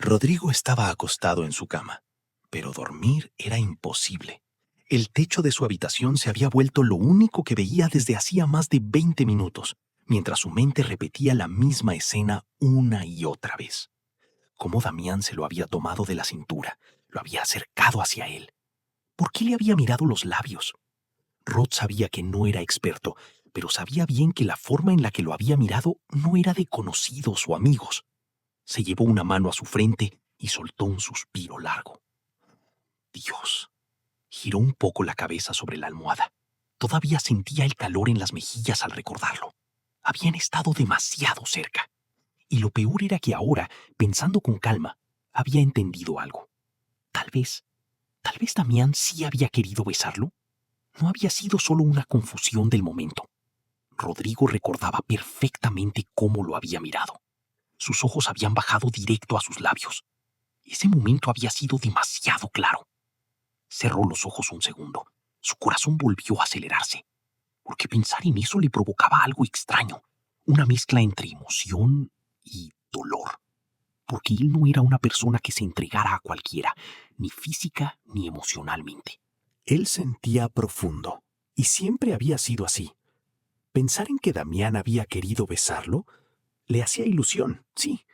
Rodrigo estaba acostado en su cama, pero dormir era imposible. El techo de su habitación se había vuelto lo único que veía desde hacía más de 20 minutos, mientras su mente repetía la misma escena una y otra vez. Cómo Damián se lo había tomado de la cintura, lo había acercado hacia él. ¿Por qué le había mirado los labios? Rod sabía que no era experto, pero sabía bien que la forma en la que lo había mirado no era de conocidos o amigos. Se llevó una mano a su frente y soltó un suspiro largo. Dios. Giró un poco la cabeza sobre la almohada. Todavía sentía el calor en las mejillas al recordarlo. Habían estado demasiado cerca. Y lo peor era que ahora, pensando con calma, había entendido algo. Tal vez Damián sí había querido besarlo. No había sido solo una confusión del momento. Rodrigo recordaba perfectamente cómo lo había mirado. Sus ojos habían bajado directo a sus labios. Ese momento había sido demasiado claro. Cerró los ojos un segundo. Su corazón volvió a acelerarse, porque pensar en eso le provocaba algo extraño, una mezcla entre emoción y dolor, porque él no era una persona que se entregara a cualquiera, ni física ni emocionalmente. Él sentía profundo, y siempre había sido así. Pensar en que Damián había querido besarlo le hacía ilusión, sí,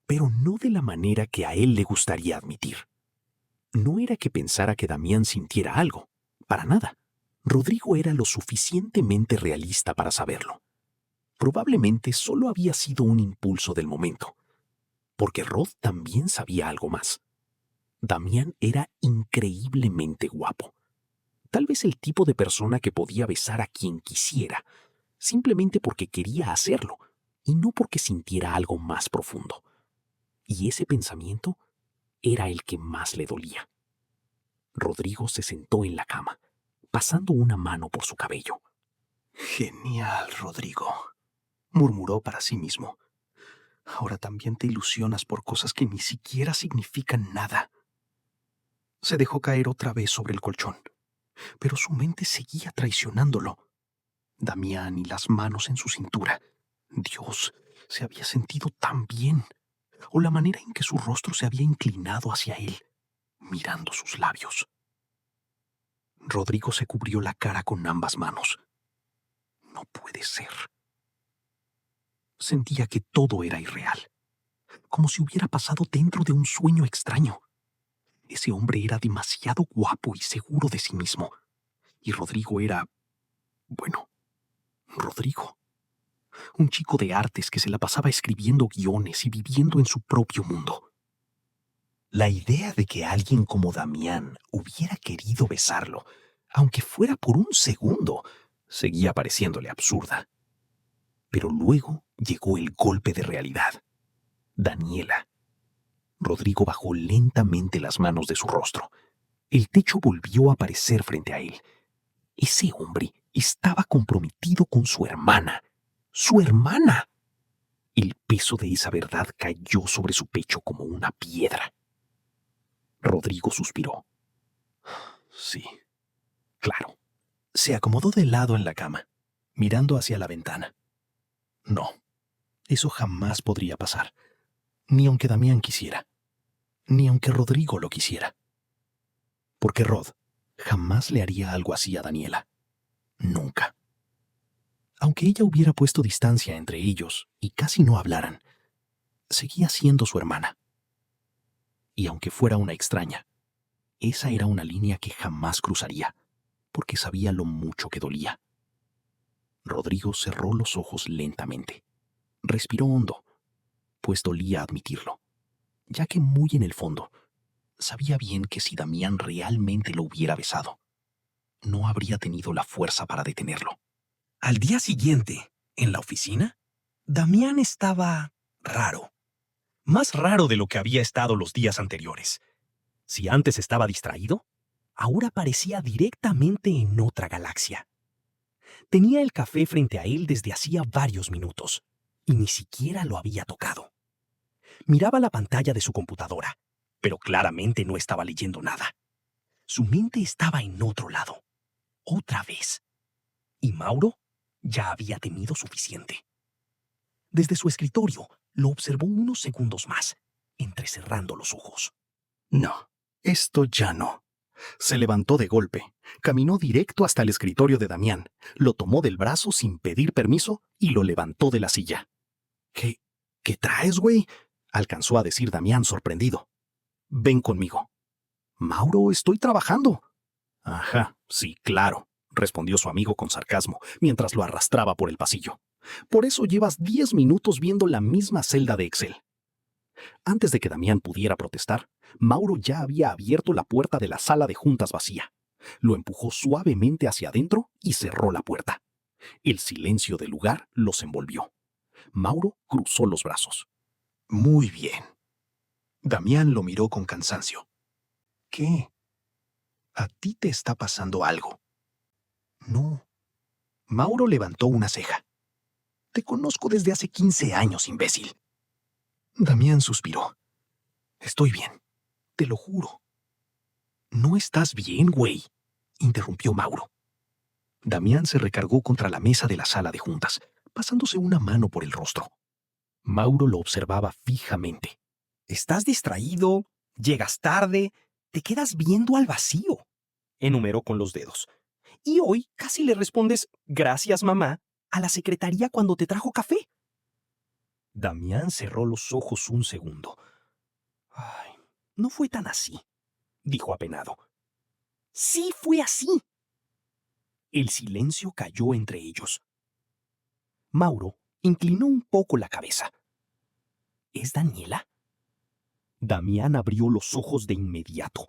pero no de la manera que a él le gustaría admitir. No era que pensara que Damián sintiera algo, para nada. Rodrigo era lo suficientemente realista para saberlo. Probablemente solo había sido un impulso del momento, porque Rod también sabía algo más. Damián era increíblemente guapo. Tal vez el tipo de persona que podía besar a quien quisiera, simplemente porque quería hacerlo, y no porque sintiera algo más profundo. Y ese pensamiento era el que más le dolía. Rodrigo se sentó en la cama, pasando una mano por su cabello. «Genial, Rodrigo», murmuró para sí mismo. «Ahora también te ilusionas por cosas que ni siquiera significan nada». Se dejó caer otra vez sobre el colchón, pero su mente seguía traicionándolo. Damián y las manos en su cintura. Dios, se había sentido tan bien. O la manera en que su rostro se había inclinado hacia él, mirando sus labios. Rodrigo se cubrió la cara con ambas manos. No puede ser. Sentía que todo era irreal, como si hubiera pasado dentro de un sueño extraño. Ese hombre era demasiado guapo y seguro de sí mismo. Y Rodrigo era, bueno, Rodrigo. Un chico de artes que se la pasaba escribiendo guiones y viviendo en su propio mundo. La idea de que alguien como Damián hubiera querido besarlo, aunque fuera por un segundo, seguía pareciéndole absurda. Pero luego llegó el golpe de realidad. Daniela. Rodrigo bajó lentamente las manos de su rostro. El techo volvió a aparecer frente a él. Ese hombre estaba comprometido con su hermana. ¡Su hermana! El peso de esa verdad cayó sobre su pecho como una piedra. Rodrigo suspiró. Sí, claro. Se acomodó de lado en la cama, mirando hacia la ventana. No, eso jamás podría pasar. Ni aunque Damián quisiera. Ni aunque Rodrigo lo quisiera. Porque Rod jamás le haría algo así a Daniela. Nunca. Aunque ella hubiera puesto distancia entre ellos y casi no hablaran, seguía siendo su hermana. Y aunque fuera una extraña, esa era una línea que jamás cruzaría, porque sabía lo mucho que dolía. Rodrigo cerró los ojos lentamente. Respiró hondo, pues dolía admitirlo, ya que muy en el fondo sabía bien que si Damián realmente lo hubiera besado, no habría tenido la fuerza para detenerlo. Al día siguiente, en la oficina, Damián estaba raro. Más raro de lo que había estado los días anteriores. Si antes estaba distraído, ahora parecía directamente en otra galaxia. Tenía el café frente a él desde hacía varios minutos, y ni siquiera lo había tocado. Miraba la pantalla de su computadora, pero claramente no estaba leyendo nada. Su mente estaba en otro lado. Otra vez. Y Mauro ya había tenido suficiente. Desde su escritorio, lo observó unos segundos más, entrecerrando los ojos. No, esto ya no. Se levantó de golpe, caminó directo hasta el escritorio de Damián, lo tomó del brazo sin pedir permiso y lo levantó de la silla. ¿Qué traes, güey? Alcanzó a decir Damián sorprendido. Ven conmigo. Mauro, estoy trabajando. Ajá, sí, claro, respondió su amigo con sarcasmo, mientras lo arrastraba por el pasillo. Por eso llevas 10 minutos viendo la misma celda de Excel. Antes de que Damián pudiera protestar, Mauro ya había abierto la puerta de la sala de juntas vacía. Lo empujó suavemente hacia adentro y cerró la puerta. El silencio del lugar los envolvió. Mauro cruzó los brazos. Muy bien. Damián lo miró con cansancio. ¿Qué? ¿A ti te está pasando algo? No. Mauro levantó una ceja. Te conozco desde hace 15 años, imbécil. Damián suspiró. Estoy bien, te lo juro. No estás bien, güey, interrumpió Mauro. Damián se recargó contra la mesa de la sala de juntas, pasándose una mano por el rostro. Mauro lo observaba fijamente. Estás distraído, llegas tarde, te quedas viendo al vacío, enumeró con los dedos. Y hoy casi le respondes, gracias mamá, a la secretaría cuando te trajo café. Damián cerró los ojos un segundo. Ay, no fue tan así, dijo apenado. Sí fue así. El silencio cayó entre ellos. Mauro inclinó un poco la cabeza. ¿Es Daniela? Damián abrió los ojos de inmediato.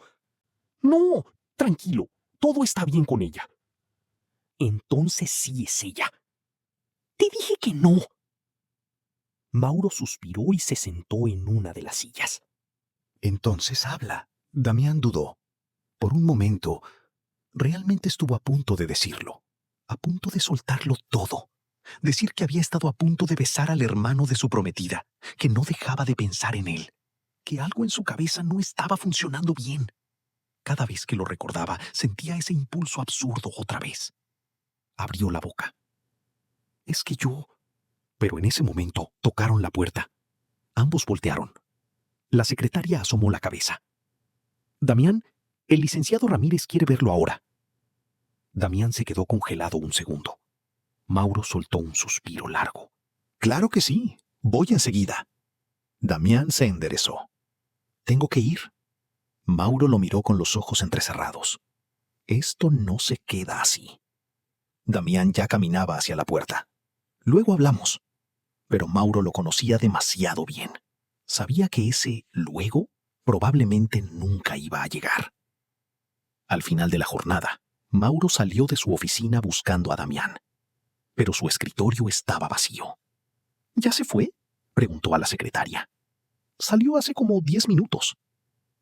No, tranquilo, todo está bien con ella. Entonces sí es ella. Te dije que no. Mauro suspiró y se sentó en una de las sillas. Entonces habla. Damián dudó. Por un momento, realmente estuvo a punto de decirlo, a punto de soltarlo todo. Decir que había estado a punto de besar al hermano de su prometida, que no dejaba de pensar en él, que algo en su cabeza no estaba funcionando bien. Cada vez que lo recordaba, sentía ese impulso absurdo otra vez. Abrió la boca. Es que yo... Pero en ese momento tocaron la puerta. Ambos voltearon. La secretaria asomó la cabeza. Damián, el licenciado Ramírez quiere verlo ahora. Damián se quedó congelado un segundo. Mauro soltó un suspiro largo. Claro que sí, voy enseguida. Damián se enderezó. ¿Tengo que ir? Mauro lo miró con los ojos entrecerrados. Esto no se queda así. Damián ya caminaba hacia la puerta. Luego hablamos. Pero Mauro lo conocía demasiado bien. Sabía que ese luego probablemente nunca iba a llegar. Al final de la jornada, Mauro salió de su oficina buscando a Damián. Pero su escritorio estaba vacío. ¿Ya se fue?, preguntó a la secretaria. Salió hace como 10 minutos.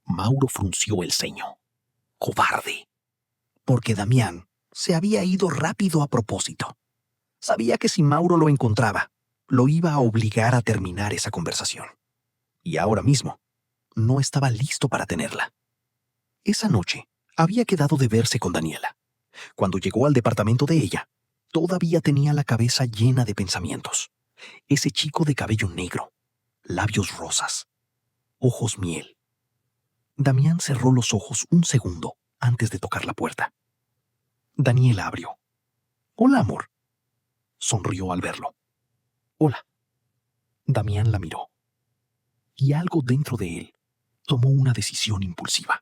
Mauro frunció el ceño. Cobarde. Porque Damián se había ido rápido a propósito. Sabía que si Mauro lo encontraba, lo iba a obligar a terminar esa conversación. Y ahora mismo, no estaba listo para tenerla. Esa noche, había quedado de verse con Daniela. Cuando llegó al departamento de ella, todavía tenía la cabeza llena de pensamientos. Ese chico de cabello negro, labios rosas, ojos miel. Damián cerró los ojos un segundo antes de tocar la puerta. Daniela abrió. Hola, amor. Sonrió al verlo. Hola. Damián la miró. Y algo dentro de él tomó una decisión impulsiva.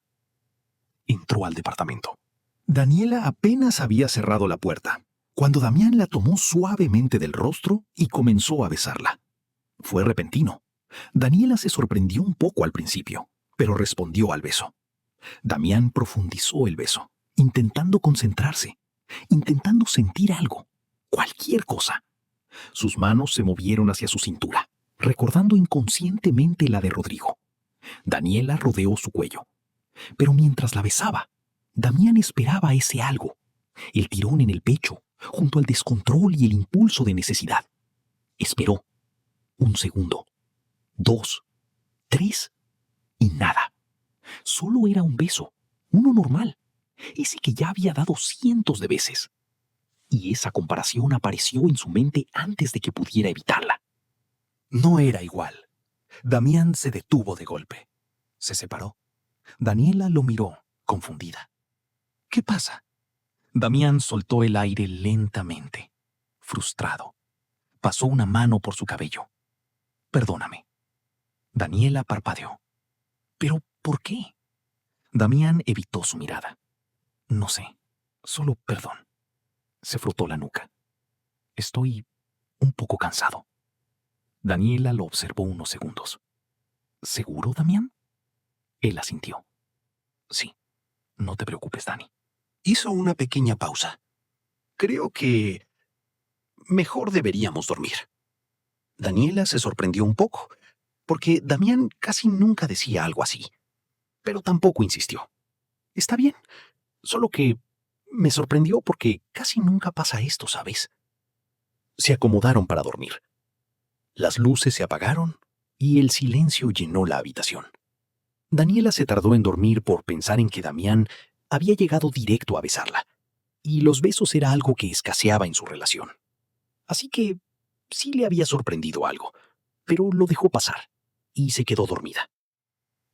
Entró al departamento. Daniela apenas había cerrado la puerta, cuando Damián la tomó suavemente del rostro y comenzó a besarla. Fue repentino. Daniela se sorprendió un poco al principio, pero respondió al beso. Damián profundizó el beso, intentando concentrarse, intentando sentir algo, cualquier cosa. Sus manos se movieron hacia su cintura, recordando inconscientemente la de Rodrigo. Daniela rodeó su cuello. Pero mientras la besaba, Damián esperaba ese algo, el tirón en el pecho, junto al descontrol y el impulso de necesidad. Esperó. 1 segundo, 2, 3, y nada. Solo era un beso, uno normal, ese que ya había dado cientos de veces. Y esa comparación apareció en su mente antes de que pudiera evitarla. No era igual. Damián se detuvo de golpe. Se separó. Daniela lo miró, confundida. ¿Qué pasa? Damián soltó el aire lentamente, frustrado. Pasó una mano por su cabello. Perdóname. Daniela parpadeó. ¿Pero por qué? Damián evitó su mirada. No sé, solo perdón. Se frotó la nuca. Estoy un poco cansado. Daniela lo observó unos segundos. ¿Seguro, Damián? Él asintió. Sí, no te preocupes, Dani. Hizo una pequeña pausa. Creo que mejor deberíamos dormir. Daniela se sorprendió un poco, porque Damián casi nunca decía algo así, pero tampoco insistió. Está bien, solo que me sorprendió porque casi nunca pasa esto, ¿sabes? Se acomodaron para dormir. Las luces se apagaron y el silencio llenó la habitación. Daniela se tardó en dormir por pensar en que Damián había llegado directo a besarla, y los besos era algo que escaseaba en su relación. Así que sí le había sorprendido algo, pero lo dejó pasar y se quedó dormida.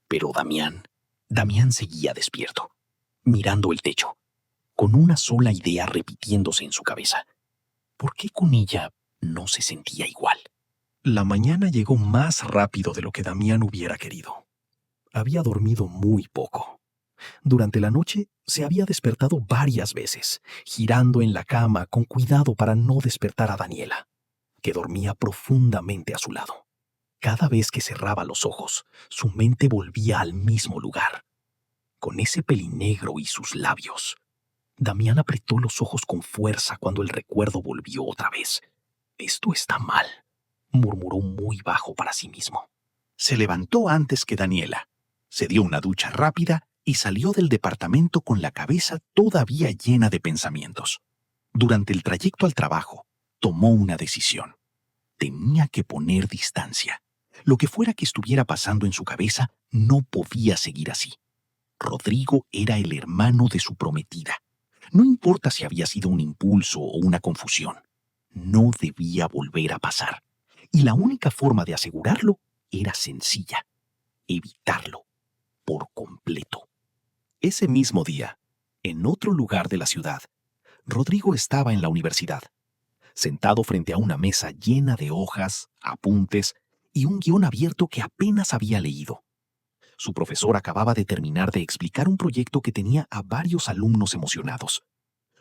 Pero Damián seguía despierto, mirando el techo, con una sola idea repitiéndose en su cabeza. ¿Por qué con ella no se sentía igual? La mañana llegó más rápido de lo que Damián hubiera querido. Había dormido muy poco. Durante la noche se había despertado varias veces, girando en la cama con cuidado para no despertar a Daniela, que dormía profundamente a su lado. Cada vez que cerraba los ojos, su mente volvía al mismo lugar. Con ese pelinegro y sus labios. Damián apretó los ojos con fuerza cuando el recuerdo volvió otra vez. Esto está mal, murmuró muy bajo para sí mismo. Se levantó antes que Daniela, se dio una ducha rápida y salió del departamento con la cabeza todavía llena de pensamientos. Durante el trayecto al trabajo, tomó una decisión. Tenía que poner distancia. Lo que fuera que estuviera pasando en su cabeza no podía seguir así. Rodrigo era el hermano de su prometida. No importa si había sido un impulso o una confusión. No debía volver a pasar. Y la única forma de asegurarlo era sencilla: evitarlo por completo. Ese mismo día, en otro lugar de la ciudad, Rodrigo estaba en la universidad, sentado frente a una mesa llena de hojas, apuntes y un guión abierto que apenas había leído. Su profesor acababa de terminar de explicar un proyecto que tenía a varios alumnos emocionados.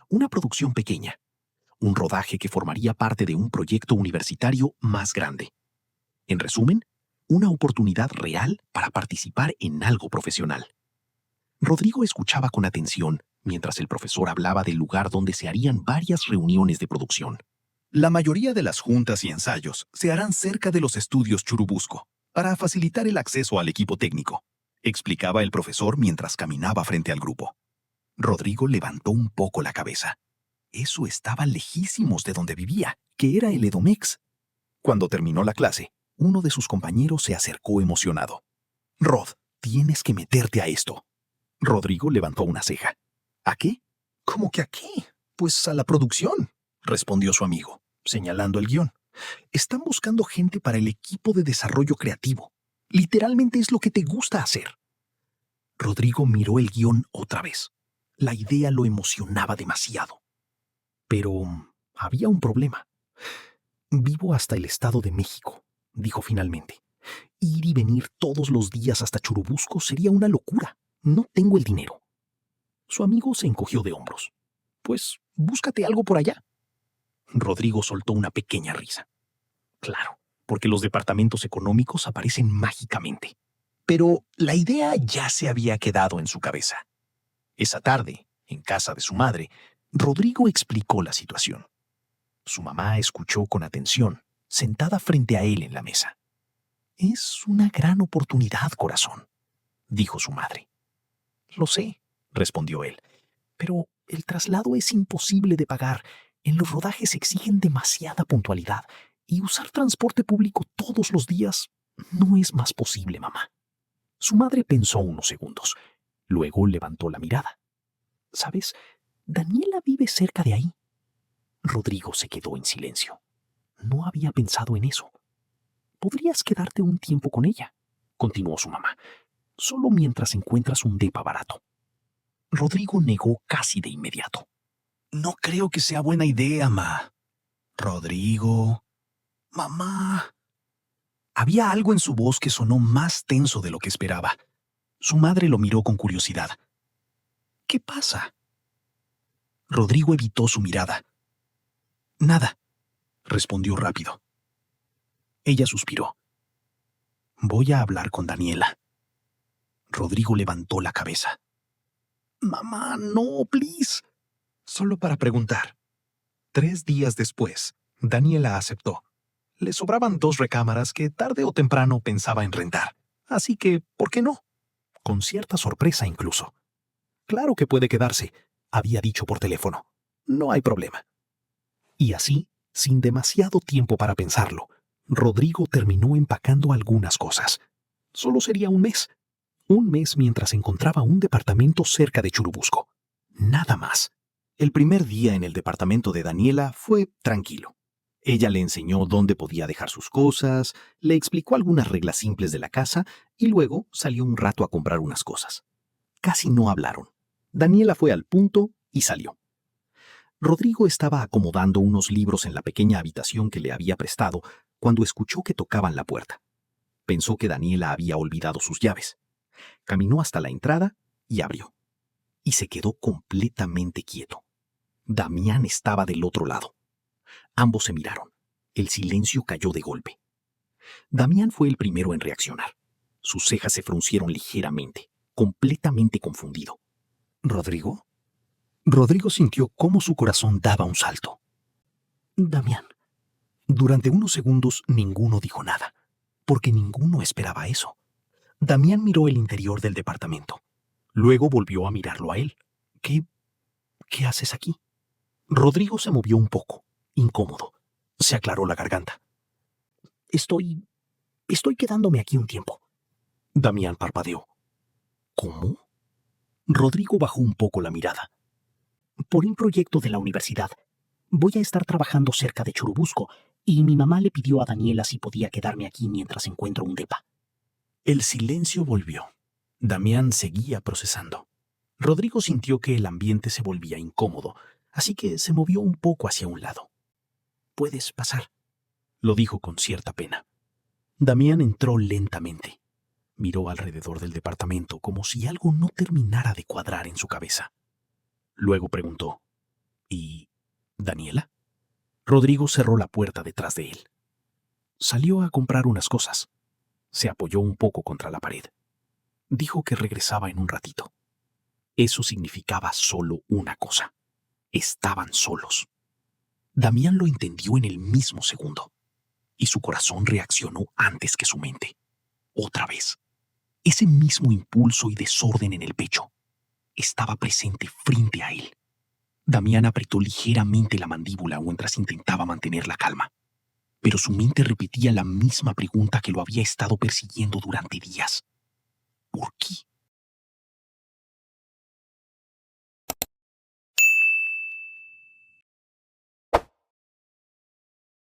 Una producción pequeña, un rodaje que formaría parte de un proyecto universitario más grande. En resumen, una oportunidad real para participar en algo profesional. Rodrigo escuchaba con atención mientras el profesor hablaba del lugar donde se harían varias reuniones de producción. La mayoría de las juntas y ensayos se harán cerca de los estudios Churubusco, para facilitar el acceso al equipo técnico, explicaba el profesor mientras caminaba frente al grupo. Rodrigo levantó un poco la cabeza. Eso estaba lejísimos de donde vivía, que era el Edomex. Cuando terminó la clase, uno de sus compañeros se acercó emocionado. Rod, tienes que meterte a esto. Rodrigo levantó una ceja. ¿A qué? ¿Cómo que a qué? Pues a la producción, respondió su amigo, señalando el guión. Están buscando gente para el equipo de desarrollo creativo. Literalmente es lo que te gusta hacer. Rodrigo miró el guión otra vez. La idea lo emocionaba demasiado. Pero había un problema. Vivo hasta el Estado de México, dijo finalmente. Ir y venir todos los días hasta Churubusco sería una locura. No tengo el dinero. Su amigo se encogió de hombros. Pues búscate algo por allá. Rodrigo soltó una pequeña risa. Claro, porque los departamentos económicos aparecen mágicamente. Pero la idea ya se había quedado en su cabeza. Esa tarde, en casa de su madre, Rodrigo explicó la situación. Su mamá escuchó con atención, sentada frente a él en la mesa. Es una gran oportunidad, corazón, dijo su madre. Lo sé, respondió él, pero el traslado es imposible de pagar. En los rodajes exigen demasiada puntualidad y usar transporte público todos los días no es más posible, mamá. Su madre pensó unos segundos. Luego levantó la mirada. ¿Sabes? Daniela vive cerca de ahí. Rodrigo se quedó en silencio. No había pensado en eso. Podrías quedarte un tiempo con ella, continuó su mamá, solo mientras encuentras un depa barato. Rodrigo negó casi de inmediato. No creo que sea buena idea, ma. Rodrigo. Mamá. Había algo en su voz que sonó más tenso de lo que esperaba. Su madre lo miró con curiosidad. ¿Qué pasa? Rodrigo evitó su mirada. Nada, respondió rápido. Ella suspiró. Voy a hablar con Daniela. Rodrigo levantó la cabeza. Mamá, no, please. Solo para preguntar. 3 días después, Daniela aceptó. Le sobraban 2 recámaras que tarde o temprano pensaba en rentar. Así que, ¿por qué no? Con cierta sorpresa incluso. Claro que puede quedarse, había dicho por teléfono. No hay problema. Y así, sin demasiado tiempo para pensarlo, Rodrigo terminó empacando algunas cosas. Solo sería un mes. Un mes mientras encontraba un departamento cerca de Churubusco. Nada más. El primer día en el departamento de Daniela fue tranquilo. Ella le enseñó dónde podía dejar sus cosas, le explicó algunas reglas simples de la casa y luego salió un rato a comprar unas cosas. Casi no hablaron. Daniela fue al punto y salió. Rodrigo estaba acomodando unos libros en la pequeña habitación que le había prestado cuando escuchó que tocaban la puerta. Pensó que Daniela había olvidado sus llaves. Caminó hasta la entrada y abrió. Y se quedó completamente quieto. Damián estaba del otro lado. Ambos se miraron. El silencio cayó de golpe. Damián fue el primero en reaccionar. Sus cejas se fruncieron ligeramente, completamente confundido. ¿Rodrigo? Rodrigo sintió cómo su corazón daba un salto. Damián. Durante unos segundos ninguno dijo nada, porque ninguno esperaba eso. Damián miró el interior del departamento. Luego volvió a mirarlo a él. ¿Qué haces aquí? Rodrigo se movió un poco, incómodo. Se aclaró la garganta. Estoy quedándome aquí un tiempo. Damián parpadeó. ¿Cómo? Rodrigo bajó un poco la mirada. Por un proyecto de la universidad. Voy a estar trabajando cerca de Churubusco y mi mamá le pidió a Daniela si podía quedarme aquí mientras encuentro un depa. El silencio volvió. Damián seguía procesando. Rodrigo sintió que el ambiente se volvía incómodo, así que se movió un poco hacia un lado. «Puedes pasar», lo dijo con cierta pena. Damián entró lentamente. Miró alrededor del departamento como si algo no terminara de cuadrar en su cabeza. Luego preguntó, ¿y Daniela? Rodrigo cerró la puerta detrás de él. Salió a comprar unas cosas. Se apoyó un poco contra la pared. Dijo que regresaba en un ratito. Eso significaba solo una cosa. Estaban solos. Damián lo entendió en el mismo segundo. Y su corazón reaccionó antes que su mente. Otra vez. Ese mismo impulso y desorden en el pecho estaba presente frente a él. Damián apretó ligeramente la mandíbula mientras intentaba mantener la calma. Pero su mente repetía la misma pregunta que lo había estado persiguiendo durante días. ¿Por qué?